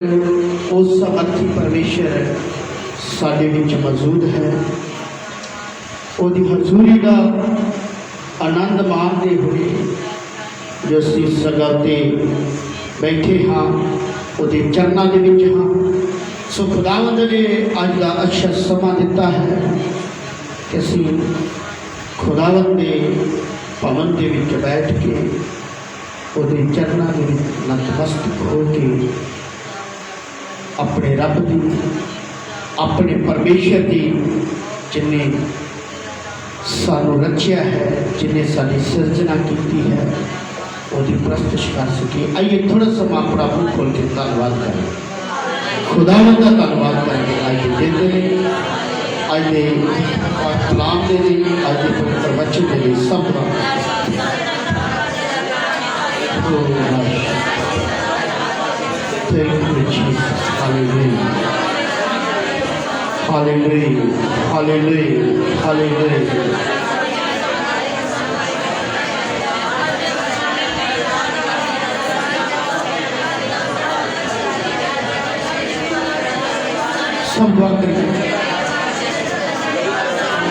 उस समर्थी परमेश्वर साडे विच मौजूद है। उहदी हजूरी का आनंद माणते हुए जो असीं सगल ते बैठे हाँ उहदे चरनां दे विच हाँ। सो खुदावंद ने अज का अच्छा समा दिता है कि असीं खुदावंद के भवन दे विच बैठ के उहदे चरनां दे विच नतमस्तक हो के अपने रब की अपने परमेश्वर की जिन्हें सानू रचिया है, जिन्हें साड़ी सिरजना की है, उसकी प्रस्तुत कर सके। आइए थोड़ा समा अपना मुँह खोल के धन्यवाद करें, खुदावंद का धन्यवाद करेंगे। आइए देते हैं आज दे कलाम दे लिए, आज के पवित्र वचन दे लिए सब Thank you, Jesus. Hallelujah. Hallelujah. Hallelujah. Hallelujah. सब दुआ करें।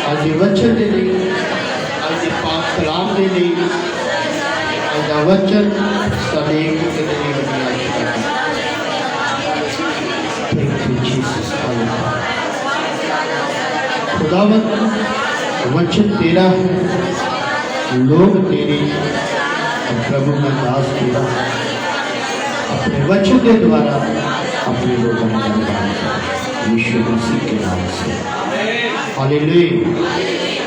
आज ये वचन दे दी, आज ये पाक कलाम दे दी, आज का वचन सभी के लिए बनाया। खुदावंद वचन तेरा है, लोग तेरे, प्रभु का दास तेरा। अपने वचन के द्वारा अपने लोगों को यीशु मसीह के नाम से हालेलुया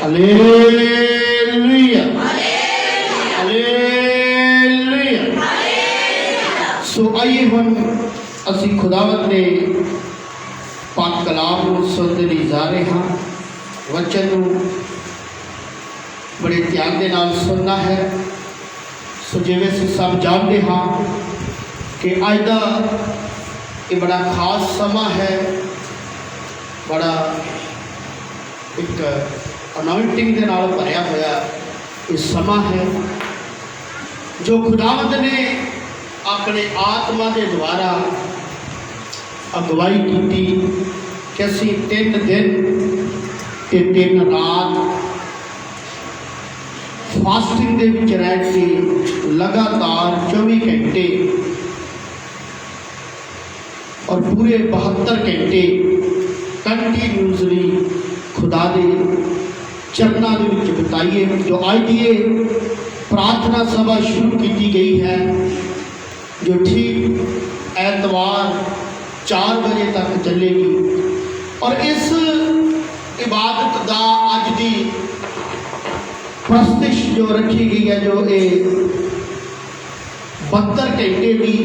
हालेलुया हालेलुया। सो आइए हम असी खुदावंद ने पाक कलाम को सुनते नहीं जा रहे हाँ। वचन बड़े ध्यान के नाल सुनना है। सो जिवें असीं सब जानते हाँ कि अज का ये बड़ा खास समा है, बड़ा एक अनॉइंटिंग के नाल भरिया होया ये समा है जो खुदावंद ने अपने आत्मा के द्वारा अगवाई की कि असी 3 दिन ते 3 रात फास्टिंग के विच रह के लगातार 24 घंटे और पूरे 72 घंटे कंटिन्यूसली खुदा दे चरनां दे विच बिताइए। जो आज की प्रार्थना सभा शुरू की गई है, जो ठीक एतवार 4 बजे तक चलेगी, और इस इबादत का अज की प्रस्तिश जो रखी गई है, जो ये 72 घंटे की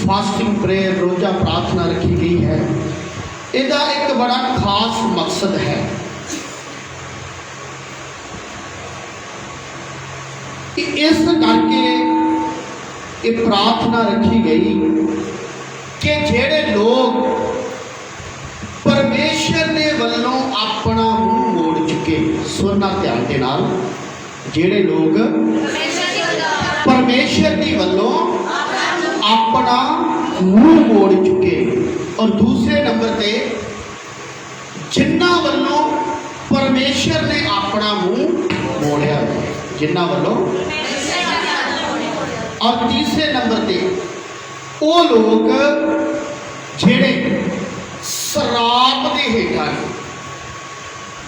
फास्टिंग प्रेयर रोजा प्रार्थना रखी गई है, इसका एक बड़ा खास मकसद है। इस करके ये प्रार्थना रखी गई कि जेड़े लोग परमेश्वर के वल्लों अपना मुंह मोड़ चुके, सुनना ध्यान के नाल, जेड़े लोग परमेश्वर के वल्लों अपना मुंह मोड़ चुके, और दूसरे नंबर पे जिन्ना वल्लों परमेश्वर ने अपना मुंह मोड़िया, जिन्ना वल्लों, और तीसरे नंबर पे वो लोग जेड़े शराब के हेठा है,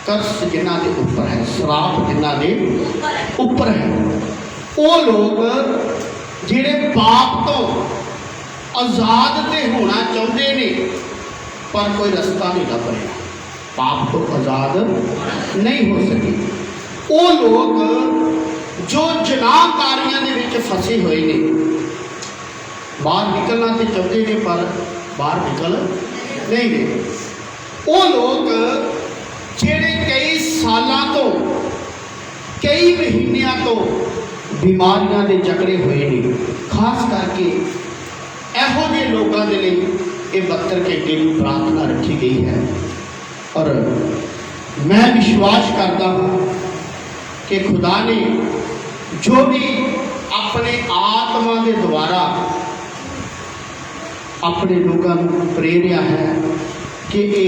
कर्स जिन्हां दे उपर है, शराब जिन्हां दे उपर है, वो लोग जेड़े पाप तो आजाद ते होना चाहते ने पर कोई रास्ता नहीं लभ रहा, पाप तो आजाद नहीं हो सके। वो लोग जो जनाकारियां दे विच फसे हुए ने, बाहर निकलना तो चाहते हैं पर बाहर निकल नहीं रहे। वो लोग जेड़े कई सालों तो कई महीनों तो बीमारियां दे जकड़े हुए ने, खास करके एहो जे लोगों के लिए ये 72 घंटे की प्रार्थना रखी गई है। और मैं विश्वास करता हूँ कि खुदा ने जो भी अपने आत्मा के द्वारा अपने लोगों को प्रेरिया है कि ये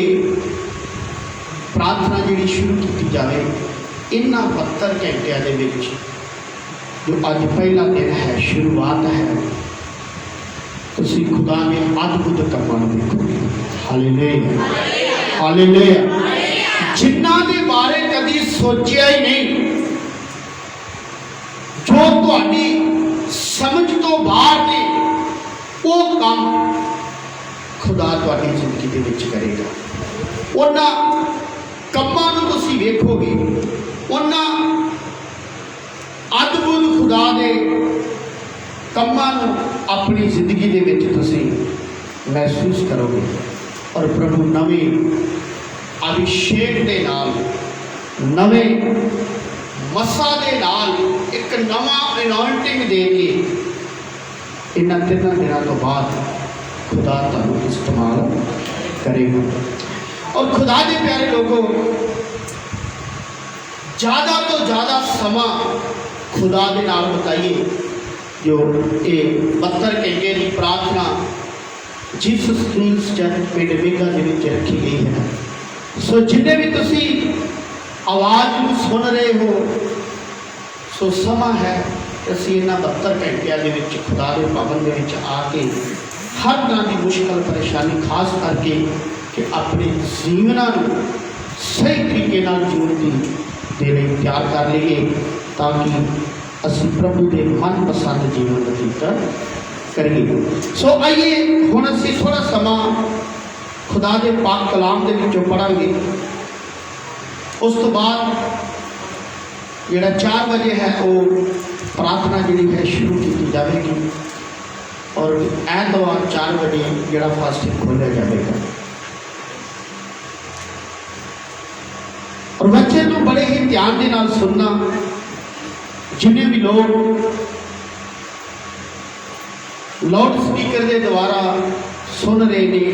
प्रार्थना जी शुरू की जाए इन्होंने 72 घंटिया जो अज पहला दिन है, शुरुआत है, तुसी खुदा ने अद्भुत कर्मां नूं देखोगे। Hallelujah, hallelujah. जिन्हां दे बारे कभी सोचिया ही नहीं, जो तुहाडी समझ तो बाहर ने, वो काम खुदा तुहाडी जिंदगी दे विच करेगा। उन्हां कम्मां नूं तुसीं वेखोगे, उन्हां अद्भुत खुदा दे कम्मां नूं अपनी जिंदगी दे विच तुसीं महसूस करोगे और प्रभु नवें अभिषेक दे नाल, नवें मसा दे नाल एक नवा अनॉइंटिंग दे के इन्हां 3 दिनों तो बाद खुदा तुहानूं इस्तेमाल करेगा। और खुदा के प्यारे लोगों, ज़्यादा तो ज़्यादा समा खुदा के नाल बताइए। जो ये 72 घंटे की प्रार्थना जीसस स्कूल्स चर्च पिंड मेघा के रखी गई है। सो जिन्हें भी तुसी आवाज़ में सुन रहे हो, सो समा है असी इन्होंने 72 घंटिया के खुदा के भवन के आके हर तरह की मुश्किल परेशानी खास करके कि अपने जीवना सही तरीके जीवन की दे लिए तैयार कर लीए, ताकि असी प्रभु के मनपसंद जीवन व्यतीत करिए। सो आइए हुण असी थोड़ा समा खुदा के पाक कलाम के विचों पढ़ांगे। उस तो बाद जिहड़ा 4 बजे है वो प्रार्थना जी है शुरू की जाएगी और ऐतवार 4 बजे जिहड़ा फास्टिंग खोलिया जाएगा। और बच्चे तो बड़े ही ध्यान के नाल सुनना, जिन्हें भी लोग लाउड स्पीकर के द्वारा सुन रहे हैं,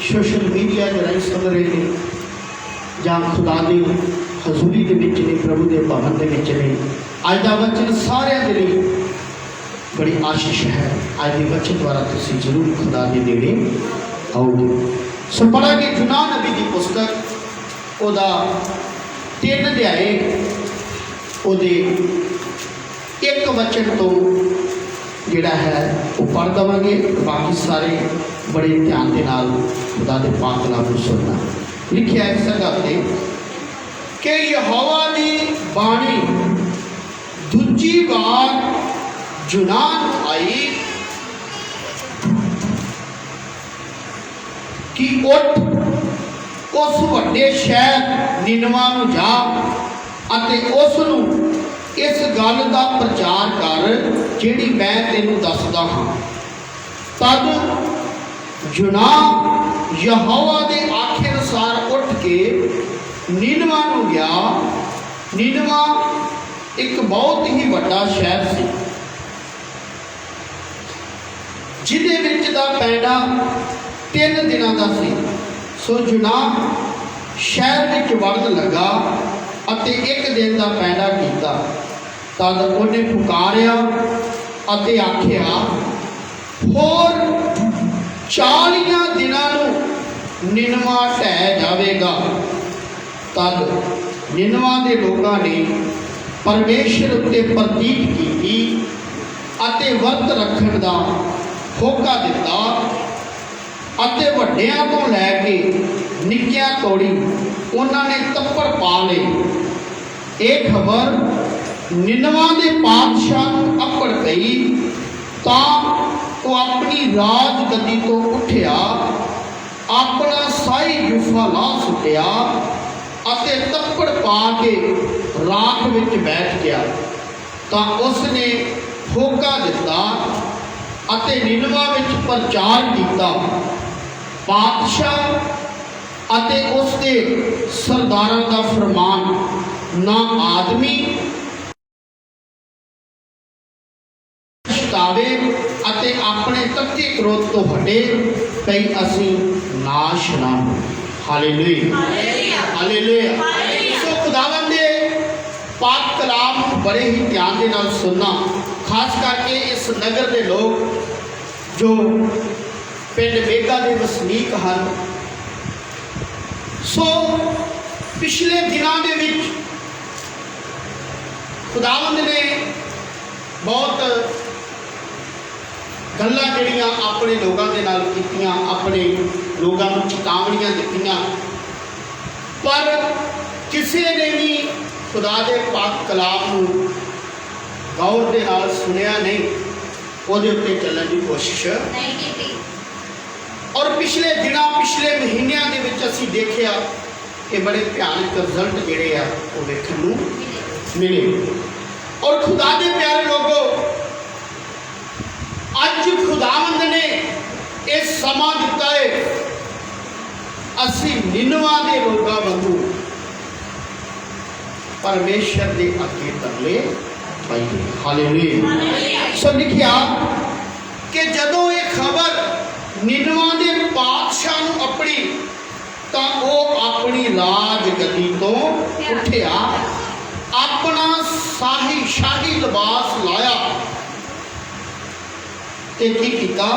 सोशल मीडिया के राही सुन रहे हैं, जहाँ खुदा की हजूरी के विच ने, प्रभु के भवन के विच ने, अज का वचन सारे के लिए बड़ी आशीष है। अज के वचन द्वारा तुम जरूर खुदा के नेड़े आओगे। सो पढ़ांगे यूनाह नबी की पुस्तक, ओदा 3 अध्याय, ओदे 1 वचन तो जिहड़ा है वो पढ़ देवांगे। बाकी सारे बड़े ध्यान के नाल खुदा के पाक कलाम को सुनना। लिखिया इस जगह पे कि यहोवा की बाणी दूजी बार यूनाह आई कि उठ उस वड्डे शहर निनवा नूं जा अते उसनूं इस गल का प्रचार कर जिहड़ी मैं तेनूं दसदा हां। तद यूनाह यहोवा दे आखे अनुसार उठ के निनवा नूं गया। निनवा एक बहुत ही वड्डा शहर सी, जिहदे विच दा पैंडा 3 दिनां दा सी। सो यूनाह शहर विच वड़न लगा अते 1 दिन का पैंडा किया। तद उन्हें पुकारिया अते आखिया, होर 40 दिनां नूं निनवा ढह जाएगा। तद निनवा के लोगों ने परमेश्वर उत्ते प्रतीक की अते वर्त रखण दा होका दिता अते वड्डियां तो लैके निक्कियां तोड़ी उन्होंने तप्पड़ पा ले। एक खबर निनवा के पातशाह अपड़ गई तो वो अपनी राजगद्दी तो उठिया, अपना साई जुफा ला सुटिया अते तप्पड़ पा के राख विच बैठ गया। तो उसने होका दिता अते निनवा विच प्रचार किया। पातशाह अते उसके सरदारां का फरमान ना आदमी छुटावे अते अपने तत्ते क्रोध तो हटे कई असी नाश ना हो। Hallelujah, hallelujah. सो खुदावंद दे पाक कलाम बड़े ही ध्यान के नाल सुनना, खास करके इस नगर के लोग जो पिंड मेघा के वसनीक हैं। सो पिछले दिनों के विच खुदावंद ने बहुत गल्लां जिहड़ियां अपने लोगों के नाल कीतियां, अपने लोगों को चेतावनियां दित्तियां, पर किसी ने भी खुदा के पाक कलाम नूं गौर के नाल सुनिया नहीं, ਉਹਦੇ ਉੱਤੇ ਚੱਲਣ ਦੀ कोशिश नहीं की। और पिछले दिनों पिछले महीनों के विच असीं देखिया कि बड़े भयानक रिजल्ट जिहड़े आ वो देखण नूं मिले। और खुदा के प्यारे लोगों, अज खुदावंद ने ये समा दिता है असीं निनवा के लोगों वांगू परमेश्वर के अगे तरले पाइए। हालेलुया। सो लिखिया कि जदों ये खबर निनवा के पातशाह नूं अपनी तो वह अपनी राजगद्दी तो उठिया, अपना शाही लिबास लाया ते की कीता,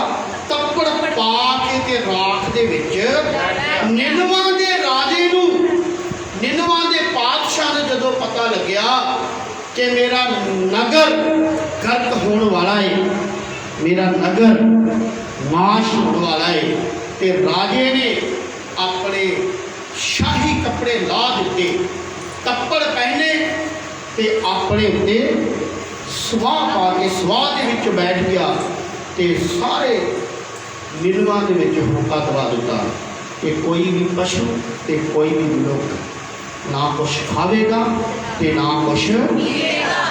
तप्पड़ पा के ते राख दे विच निनवा के राजे नूं, निनवा के पातशाह ने जदों पता लग्या कि मेरा नगर गर्क होने वाला है, मेरा नगर नाश होने वाला है, ते राजे ने अपने शाही कपड़े ला दिते, तप्पड़ पहने ते अपने उत्ते सुआह पा के सुआह दे विच बैठ गया ते सारे निनवा दे विच हुक्का दवा दिता कि कोई भी पशु ते कोई भी मनुख ना कुछ खावेगा ते ना कुछ पिएगा।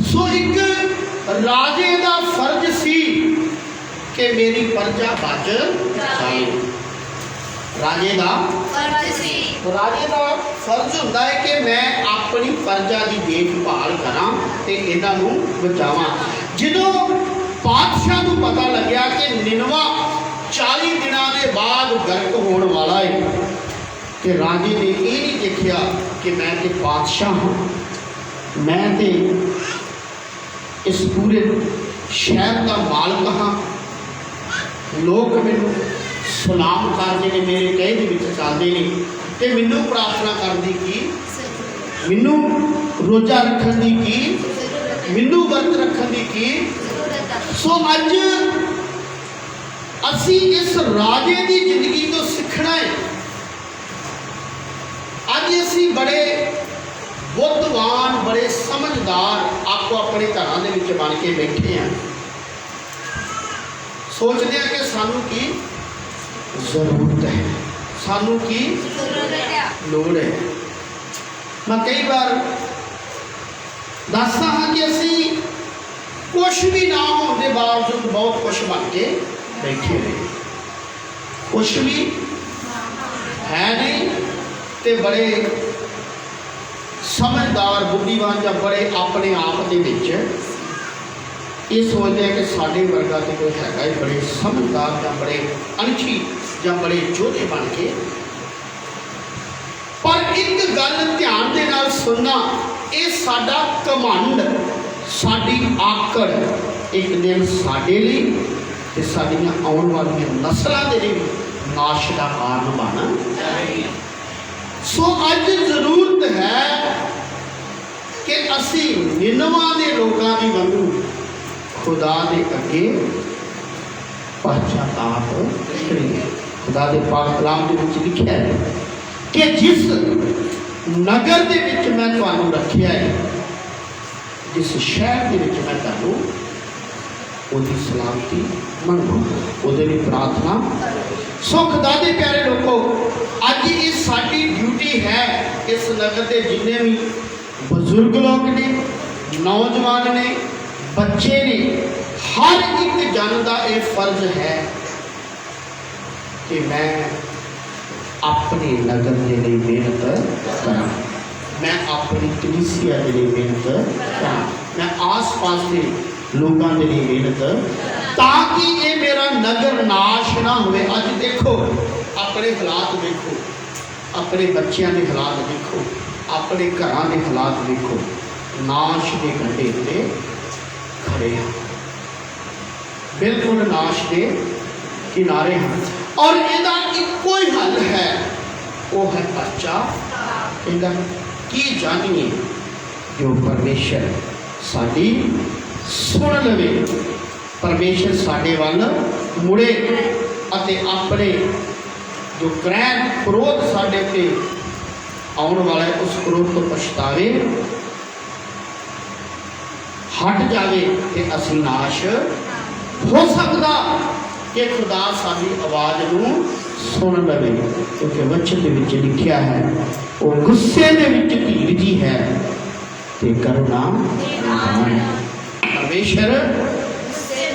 सो एक राजे का फर्ज सी कि मेरी प्रजा बच जाए। राजे का फर्ज होता है कि मैं अपनी प्रजा की देखभाल करा ते इन्हां नूं बचावां। जदों पातशाह नूं पता लग्या कि निनवा 40 दिनों के बाद गर्क होने वाला है, कि राजे ने ये नहीं देखा कि मैं तो बादशाह हाँ, मैं तो इस पूरे शहर का मालिक हाँ, लोग मैनू सलाम करते हैं, मेरे कहे दे विच चलते हैं, तो मैनू प्रार्थना करने की, मैनू रोजा रखने की, मैनू व्रत रखने की। सो अज असी इस राजे की जिंदगी तो सीखना है। अज असी बड़े बुद्धिमान, बड़े समझदार आपको अपने घरों के बन के बैठे हैं, सोचते हैं कि सानू की जरूरत है, सानू की लोड़ है। मैं कई बार दसदा हाँ कि असी कुछ भी ना होने के बावजूद बहुत कुछ बन के बैठे रहे, कुछ भी है नहीं, ते बड़े समझदार बुद्धिमान या बड़े अपने आप के विच ये सोचते हैं कि साढ़े वर्गा तो कोई है, बड़े समझदार या बड़े अनछी या बड़े योद्धे बन के। पर एक गल ध्यान दे नाल सुनना, ये साडा घमंड, साडी आकड़ एक दिन साडे लई ते साडीआं आउण वाली नस्लां दे लई नाश का कारण बन जाएगी। सो अज जरूरत है कि असी निनवा के लोगों की वांगू खुदा के अगे पश्चाताप करिए। खुदा के पाक कलाम के विच लिखिया है कि जिस नगर के विच मैं तुहानू रखिया है, जिस शहर के विच मैं तुहानू उहदी सलामती मंगो, उहदे लई प्रार्थना। सो खुदा के प्यारे लोगों, अज ये साडी ड्यूटी है, इस नगर के जिन्ने भी बजुर्ग लोग ने, नौजवान ने, बच्चे ने, हर एक जन का यह फर्ज है कि मैं अपने नगर के लिए मेहनत करा, मैं अपनी कलीसिया के लिए मेहनत करा, मैं आस पास के लोगों के लिए मेहनत, ताकि ये मेरा नगर नाश ना हो। अज देखो अपने हालात देखो, अपने बच्चों के हालात देखो, अपने घरों के हालात देखो, नाश के कंढे पर खड़े हैं, बिल्कुल नाश के किनारे हैं और इहदा इक्को ही हल है, वो है परचा। कहंदा की जानिए जो परमेश्वर साडी सुन लवे, परमेश्वर साडे वल मुड़े अते अपने जो क्रैन क्रोध साडे ते आउण वाला है उस क्रोध तो पछतावे, हट जावे ते असीं नाश हो सकदा कि खुदा साडी आवाज़ नूं सुन लवे। क्योंकि वचन दे विच लिखिया है वो गुस्से दे विच धीर जी है ते करुणा निधान। परमेश्वर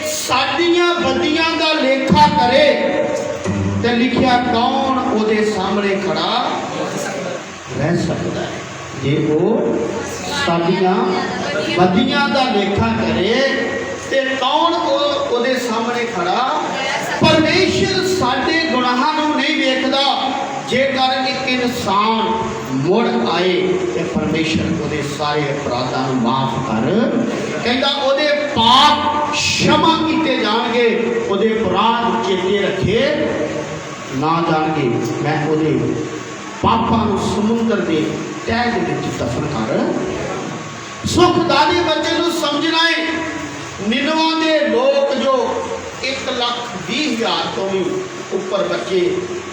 साडियां बदियां दा लेखा करे ते लिखिया कौन उहदे सामने खड़ा रह सकता है। जे वो साडियां बदियां दा लेखा करे ते कौन उहदे सामने खड़ा। परमेश्वर साडे गुनाहां नूं नहीं वेखदा, जेकर एक इंसान मुड़ आए ते परमेश्वर उहदे सारे अपराधां नूं माफ कर, कहंदा उहदे पाप क्षमा कीते जाणगे, उहदे अपराध चेते रखे ना जाणगे। मैं उहदे पापां नूं समुंदर दे तह दे विच दफन कर। सो खुदा दे बच्चे नूं समझना है, निनवा दे लोग जो 1,20,000 तो भी ऊपर बच्चे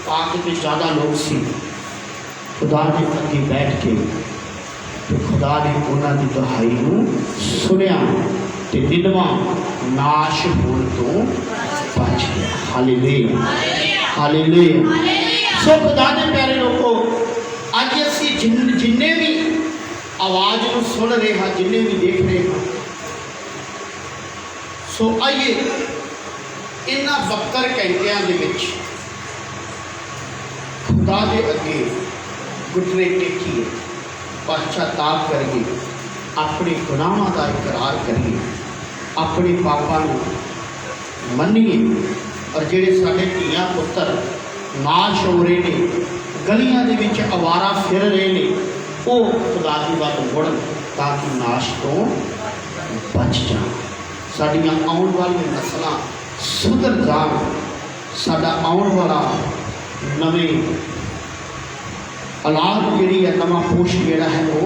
पाक के ज़्यादा लोग सी, खुदा ने अगे बैठ के तो खुदा ने उन्होंने की दुहाई नूं सुनिया ते निनवा नाश होने तो बच गया। Hallelujah, hallelujah. सो खुदा ने प्यारे लोगों, अज असी जिन्ने भी आवाज़ को सुन रहे हैं, जिन्ने भी देख रहे हैं, सो आइए इन्हां 72 घंटियां दे विच खुदा दे अगे घुटने टेकीए, पश्चाताप करिए, अपने गुनाहां का इकरार करिए, अपने पापां नूं मन्निए। और जिहड़े साडे धीआं पुत्तर नाश हो रहे ने, गलियां दे विच आवारा फिर रहे ने, वो खुदा दी वल मुड़न ताकि नाश तो बच जाण। साडियां आउण वाली नस्लां सुधर जाण, साडा आउण वाला नवें औलाद जिहड़ी है, नवां पोष जिहड़ा है वो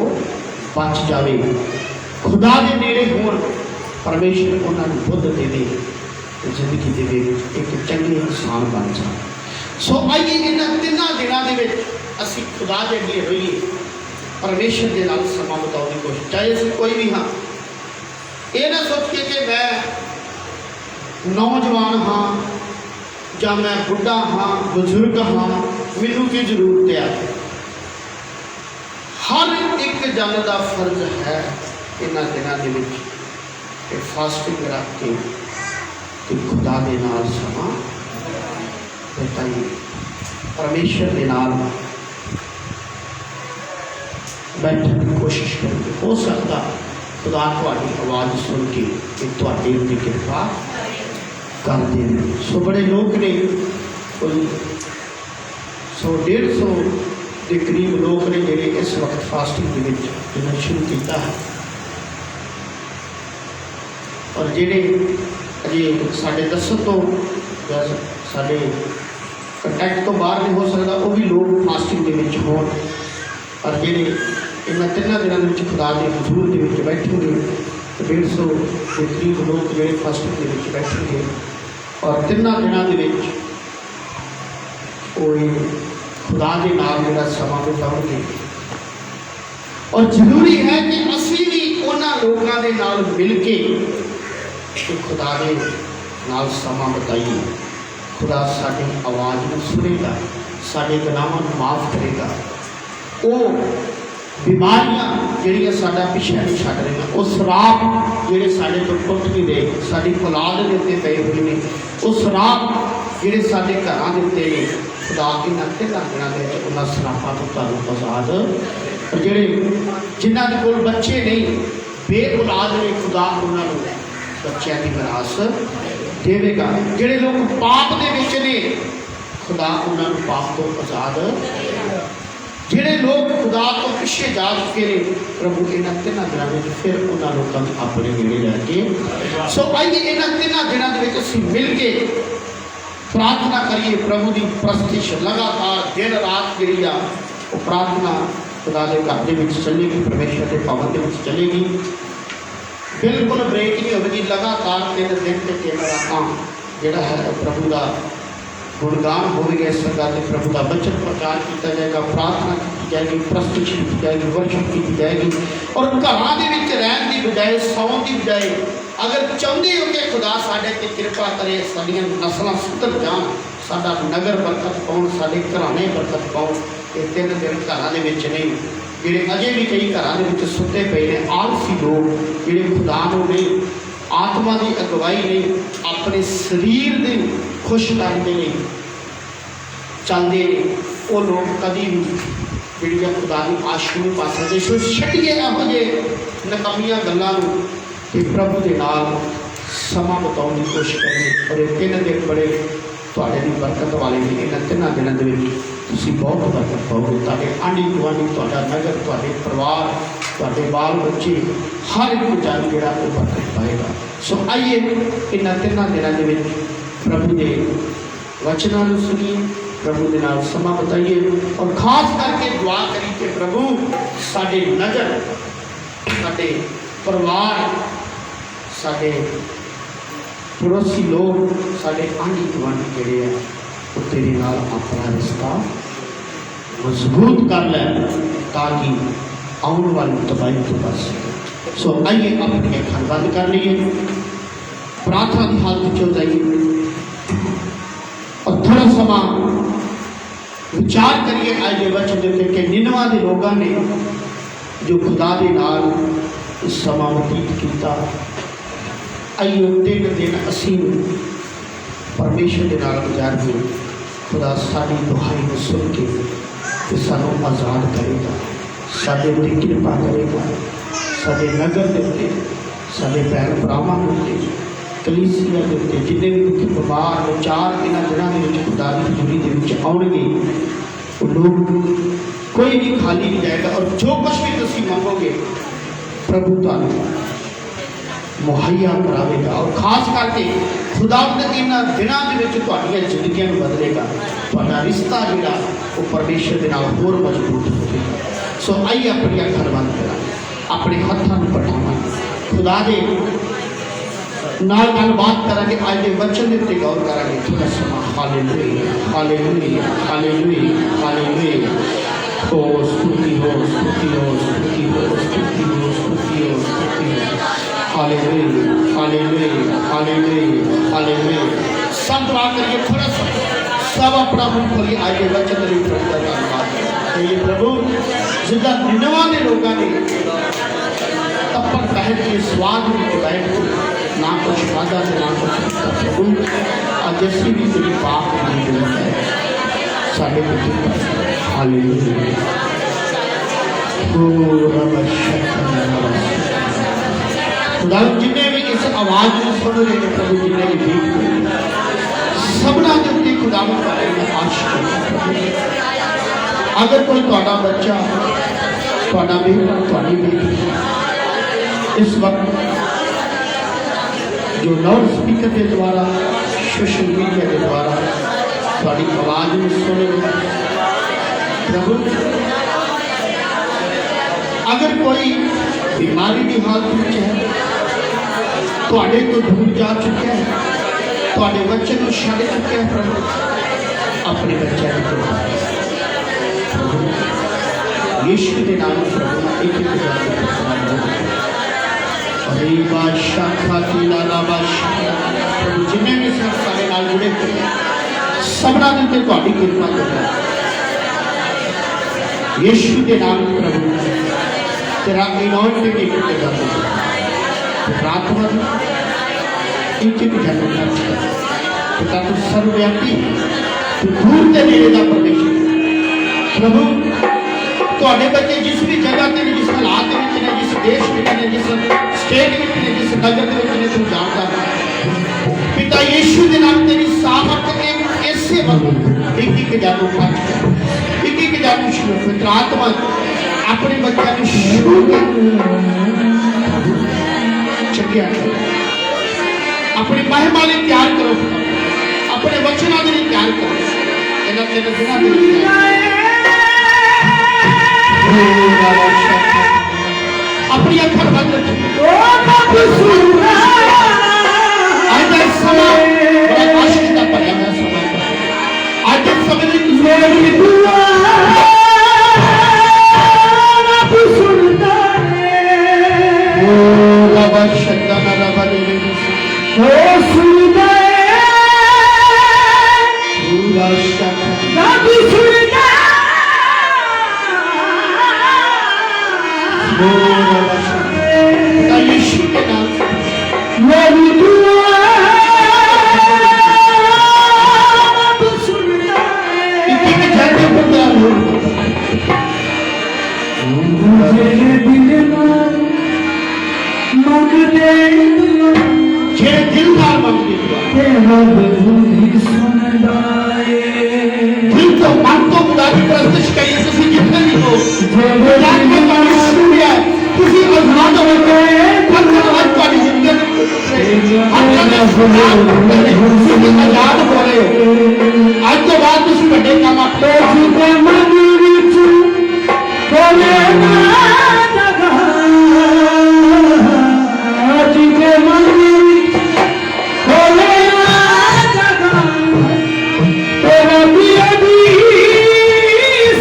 बच जावे, खुदा दे नेड़े होण, परमेश्वर उन्हां नूं बुद्ध देवे, जिंदगी दे विच एक चंगे इंसान बन जाण। सो आइए इन्हां तिन्हां दिनां दे विच असीं खुदा दे अगे रहिए, परमेश्वर के नाल समा बिताने की कोशिश। चाहे असीं कोई भी हाँ, ये ना सोचिए कि मैं नौजवान हाँ या मैं बुढ़ा हाँ, बजुर्ग हाँ, मैनू की जरूरत है। हर एक जन का फर्ज है इन्हां दिनां दे विच कि फास्टिंग रख के खुदा दे नाल समा बिताइए, परमेश्वर के नाल बैठने की कोशिश करेंगे। हो सकता खुदा तुहाडी आवाज़ सुन के तुहाडे उत्ते कृपा कर दे। सो बड़े लोग ने, कोई 100-150 के करीब लोग ने जिहड़े इस वक्त फास्टिंग के विच जिन्हें शुरू किया है, और जिहड़े अजे साडे दसन तो साडे कंटैक्ट तो बाहर नहीं हो सकता, वो भी लोग फास्टिंग के विच होण। और जिहड़े इन्हां तिन्हां दिनां विच खुदा दे हजूर दे विच बैठेंगे, 150 के करीब लोग जिहड़े फास्टिंग के विच बैठेंगे, और तिन्हां दिनां दे विच कोई खुदा दे नाल जिहड़ा समा बिताउणगे। और जरूरी है कि असीं भी उन्हां लोकां दे नाल मिल के खुदा दे नाल समा बिताइए। खुदा साडी आवाज़ नूं सुनेगा, साडे गुनाहां नूं माफ़ करेगा। वो बीमारियां जिहड़ियां साडा पिछा नहीं छड्ड रही, वो शराब जिहड़े साडे तो टुट नहीं रहे, साडी औलाद दे उत्ते पए होए ने, वो शराब जिहड़े साडे घरां दे उत्ते ने, खुदा इन्हां तिन्हां दिनां दे विच उन्हां शराबां तो तुहानूं आज़ाद। और जिहड़े जिन्हां दे कोल बच्चे नहीं, बे औलाद ने, खुदा उन्हां नूं बच्चों की विरास देवेगा। जिहड़े लोग पाप दे विच ने, खुदा उन्हां नूं पाप तो आज़ाद। जिहड़े लोग खुदा तो पिछे जा चुके हैं, प्रभु इन्हां तिन्हां दिनां विच फिर उन्हां लोकां नूं अपने नेड़े लैके। सो आइए इन्हां तिन्हां दिनां दे विच असीं मिल के प्रार्थना करिए प्रभु की प्रस्तिश लगातार दिन रात जी आ प्रार्थना खुदा के घर के चलेगी, परमेश्वर के भवन के चलेगी, बिल्कुल ब्रेक नहीं होगी। लगातार 3 दिन के 3 रातां जोड़ा है प्रभु का गुणगान होगी, इस प्रकार के प्रभु का वचन प्रचार किया जाएगा, प्रार्थना की जाएगी, प्रस्तुति की जाएगी, वर्शिप की जाएगी। और घर के रहन की बजाय सौन की बजाय अगर चाहते हो कि खुदा साढ़े ते कृपा करे, साडियां नस्लां सुधर जान, साडा नगर बरकत पाउण, साडे घराने बरकत पाउण, ये 3 दिन घरां दे विच नहीं, जिहड़े अजे भी कई घरां दे विच सुते पे ने आलसी लोग जिहड़े खुदा नूं नहीं, आत्मा की अगवाई नहीं, अपने शरीर दे खुश करते नहीं चाहते हैं, वो लोग कभी भी जिहड़ियां खुदा की आशीष नहीं पा सकते। सो छड्डिए इहो जिहे नकामियां गल्लां नूं कि प्रभु के नाल समा बिताउण की कोशिश करें। और ये 3 दिन बड़े तुहाडे दी बरकत वाले ने, इन्हां 3 दिनों के तुसीं बहुत बरकत पाओगे, तुहाडे आंढी गुआंढी, तुहाडा नगर, तुहाडे परिवार, तुहाडे बाल बच्चे, हर एक जान जिहड़ा वो बरकत पाएगा। सो आइए इन्हां 3 दिनों के प्रभु के वचनों को सुनिए, प्रभु के नाल समा बताइए और खास करके दुआ करिए कि प्रभु साडे नगर, साडे परिवार, साडे पड़ोसी लोग, साडे आंढी गुआंढी जिहड़े हैं वो तेरे नाल अपना रिश्ता मजबूत कर ले ताकि आने वाली तबाही तो बच सके। सो आइए अपनी अखां बंद कर लीजिए, प्रार्थना की हालत हो जाइए और थोड़ा समा विचार करिए आज के वचन के कि निनवा के लोगों ने जो खुदा के नाल समा व्यतीत किया, आइए 3 दिन असीं परमेश्वर के नाल गुजार के खुदा साडी दुहाई को सुन के सानू आज़ाद करेगा, साडे उत्ते कृपा करेगा, साडे नगर के उत्ते, साडे भैन भरावां के उत्ते, कलीसिया के उत्ते, जिन्ने भी दुख बीमार विचार इन्हां दिनां दे विच खुदा की हज़ूरी दे विच आउणगे, वो लोग कोई भी खाली नहीं जाएगा। और जो कुछ भी तुसीं मंगोगे प्रभु तुहानू मुहैया करावेगा। और खास करके खुदा इन्हां दिनां दे विच तुहाडीआं जिंदगियां नूं बदलेगा, तुहाडा रिश्ता जिहड़ा वो परमेश्वर के नाल होर मजबूत होवेगा। सो आइए अपनी अखां बंद करा, अपने हत्थां नूं बढ़ावां, खुदा दे नाल गलबात करांगे, आज के वचन के उत्ते गौर करांगे थोड़ा समा। Hallelujah hallelujah hallelujah hallelujah. ओ स्तुति हो स्तुति हो स्तुति हो स्तुति हो स्तुति हो स्तुति हो। Hallelujah hallelujah hallelujah hallelujah. सब दुआ करिए, थोड़ा सा सब अपना मुंह खोलिए, आज के वचन के प्रभु का धन्यवाद करिए। प्रभु जिदा निनवा के लोगों ने तप्पड़ बैठ के स्वाद में बैठ के ना कुछ खादा ना कुछ पीता, प्रभु आज ऐसी भी तेरी पाप नहीं जरूरत है साढ़े बच्चे। हालेलुया। खुदा जिन्हें भी इस आवाज़ में सुन रहे हैं प्रभु, जिन्हें भी सबना के उत्ते खुदा आशीष। अगर कोई तुहाडा बच्चा, तुहाडा बेटा, तुहाडी बेटी इस वक्त जो लाउड स्पीकर के द्वारा, सोशल मीडिया के द्वारा थोड़ी आवाज़ में सुन प्रभु, अगर कोई बीमारी की हालत में है, थोड़े तो दूर जा चुके हैं, थोड़े बच्चे को छड़ चुके हैं, प्रभु अपने बच्चे यीशु के नाम प्रभु एक प्रभु जिन्हें भी सारे नाल जुड़े सबना के थोड़ी कृपा करना यीशु के नाम प्रभु तेरा इनॉइंटिंग एक प्रार्थना एक जन्म पिता तू सर्वव्यापी, तू दूर के नेड़े का परमेश्वर प्रभु। थोड़े बच्चे जिस भी जगह से, जिस हालात में ने, जिस देश में ने, जिस स्टेट में ने, जिस नगर में ने, तू जानता है पिता यीशु के नाम तेरी सामर्थ के ऐसे वक्त एक जादू पाठ एक जादू शुरू पवित्र आत्मा अपने बच्चों को शुरू चकिया अपनी महिमा ने तैयार करो, अपने वचनों के लिए ध्यान करो इन्हां तीन दिनां दे विच अपनी अखर बंद रखो आज का समय बड़ा आशीष का भरिया हुआ समय आज के समय में मेरी दुआ रब सुनता है ओ बाबा शक्ता रब दे ओ सुनता है पूरा शक्ता रब सुनता यीशु के नाम से मेरी दुआ रब सुनता है इतने जाते बंदा मुझे दिल में मंगते जे दिल का मंगते तेरा बदूरी सुनता है दिल तो मन तो खुदा की प्रस्तुत करिए तुसी जितने भी हो खुदा की परमेश्वर है तुसी आजाद हो गए हर आज तुम्हारी जिंदगी आजाद हो रहे हो आज तो बाद तुसी बड़े काम अपने जीते मन विच बोले ना जगा जीते मन विच बोले ना जगा तेरा पिया भी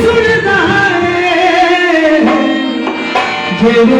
सुनता है जेरे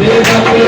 Deus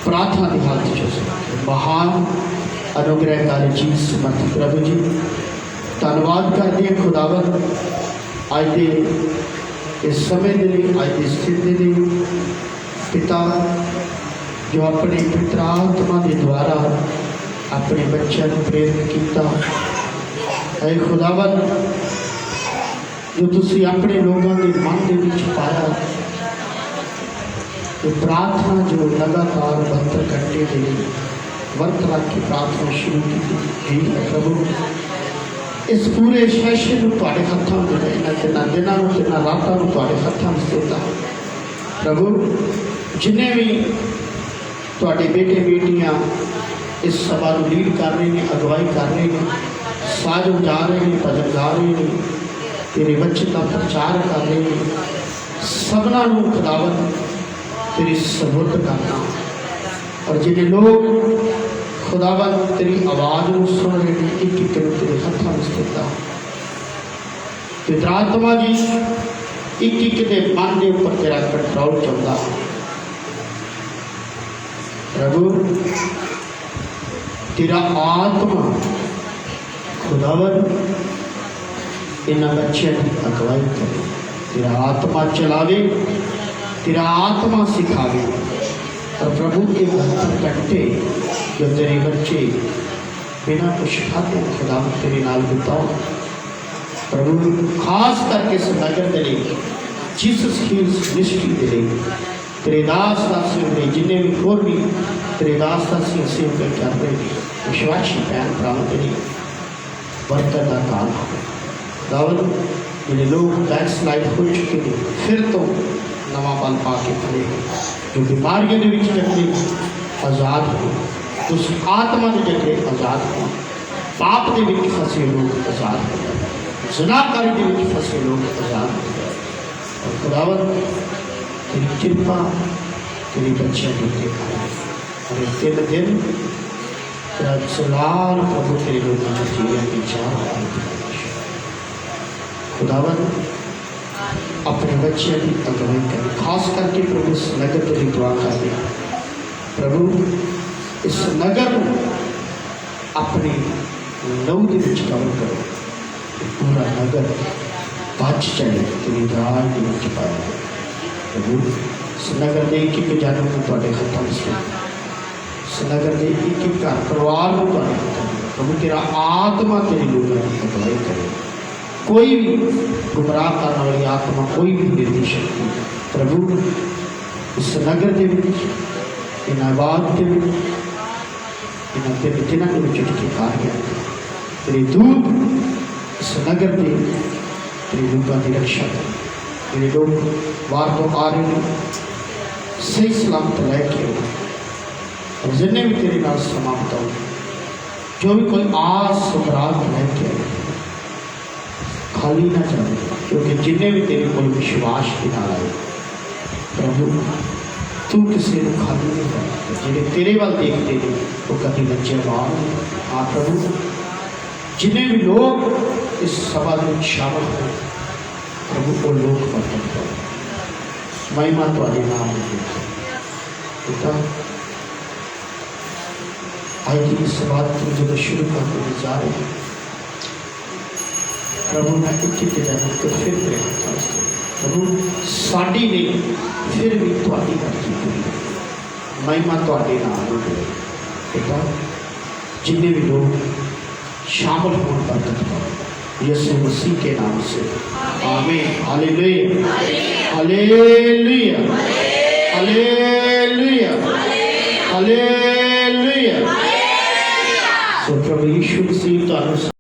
प्रार्थना की हालत महान अनुग्रहकारी जी समर्थ प्रभु जी धन्यवाद करते हैं खुदावन अज के इस समय के लिए अज की स्थिति के लिए पिता जो अपने पितरात्मा के द्वारा अपने बच्चों को प्रेरित किया है खुदावन जो तुसी अपने लोगों के मन के विच पाया तो प्रार्थना जो लगातार 72 घंटे के लिए वर्त रख के प्रार्थना शुरू की है प्रभु इस पूरे सैशन तुहाडे हत्थां में इन्हां तिन्हां दिनां नूं तिन्हां रातां नूं तुहाडे हत्थां में देता प्रभु जिन्हें भी तुहाडे बेटे बेटियां इस सभा को लीड कर रहे हैं अगवाई कर रहे हैं साज उजा रहे हैं भजन गा रहे हैं तेरे वचन का प्रचार कर रहे हैं सबना नूं खुदावंद तेरी सबूत करना और जिन्हें लोग खुदावंद तेरी आवाज़ को सुन रहे हैं एक एक तेरे हत्थों में देता पितरात्मा जी एक एक के मन के ऊपर तेरा कंट्रोल चलता प्रभु तेरा आत्मा खुदावंद इन्हां बच्चों की अगवाई करे तेरा आत्मा चलावे तेरा आत्मा सिखावे और प्रभु के 72 घंटे जो तेरे बच्चे बिना कुछ खाते खुदा तेरे नाल बिताओ प्रभु खास करके इस नगर के लिए जीसस हील्स मिनिस्ट्री के लिए तेरे दास दासी ने जिन्हें भी होर भी तेरे दास दासी सेवक कर रहे विश्वासी भैन भरावां के लिए बरकत का काल दावत जिन्हें लोग बैकस्लाइड हो चुके हैं फिर तो नवा पल पा के खड़े जो बीमारियों के विच जगले आज़ाद हो उस आत्मा के जगले आज़ाद हो पाप के विच फसे लोग आज़ाद हो ज़िनाकारी के विच फसे लोग आज़ाद हो और खुदावंद तेरी कृपा तेरी बच्चियों के उत्ते करे और 3 दिन तेरा सलाल प्रभु तेरे लोगों के जीवन की चाह खुदावंद अपने बच्चे की अगवाई करें खास करके प्रभु इस नगर के लिए दुआ कर दे प्रभु इस नगर को अपने लहू के विच कवर करो पूरा नगर बच जाए तेरी राज के विच पाया प्रभु इस नगर के एक एक जानवर को तुहाडे हत्थां विच इस नगर के एक एक घर परिवार को तुहाडे हत्थां विच प्रभु तेरा आत्मा तेरे लोगों की अगवाई करे कोई भी गुमराह करने वाली आत्मा कोई भी निर्देशक प्रभु इस नगर के इन आबाद के तेरे दिनों के चुटकी खा गया तेरे दूत इस नगर के तेरे लोगों की रक्षा कर तेरे लोग बाहर तो आ रहे हैं सही सलामत लैके और जिन्हें भी तेरे नाल समाप्त हो जो भी कोई आस मुराद लैके खाली ना जाए, क्योंकि जिन्हें भी तेरे को विश्वास के नाल आए प्रभु तू किसी को खाली नहीं करता, जिन्हें तेरे वाल देखते हैं वो कभी बच्चे बाहर। हाँ प्रभु, जिन्हें भी लोग इस सभा में शामिल हो प्रभु वो लोग बर्तन करो, महिमा तुम्हारे नाम में पिता। आज की इस बात को जब शुरू करने जा रहे हैं प्रभु, मैं इतने जाने तो फिर प्रभु साड़ी नहीं फिर भी थोड़ी करती हुई महिमा थोड़े नाम बेटा। जिन्हें भी लोग शामिल होने बरकत करो यीशु मसीह के नाम से, amen. Hallelujah hallelujah hallelujah hallelujah. So प्रभु यीशु मसीह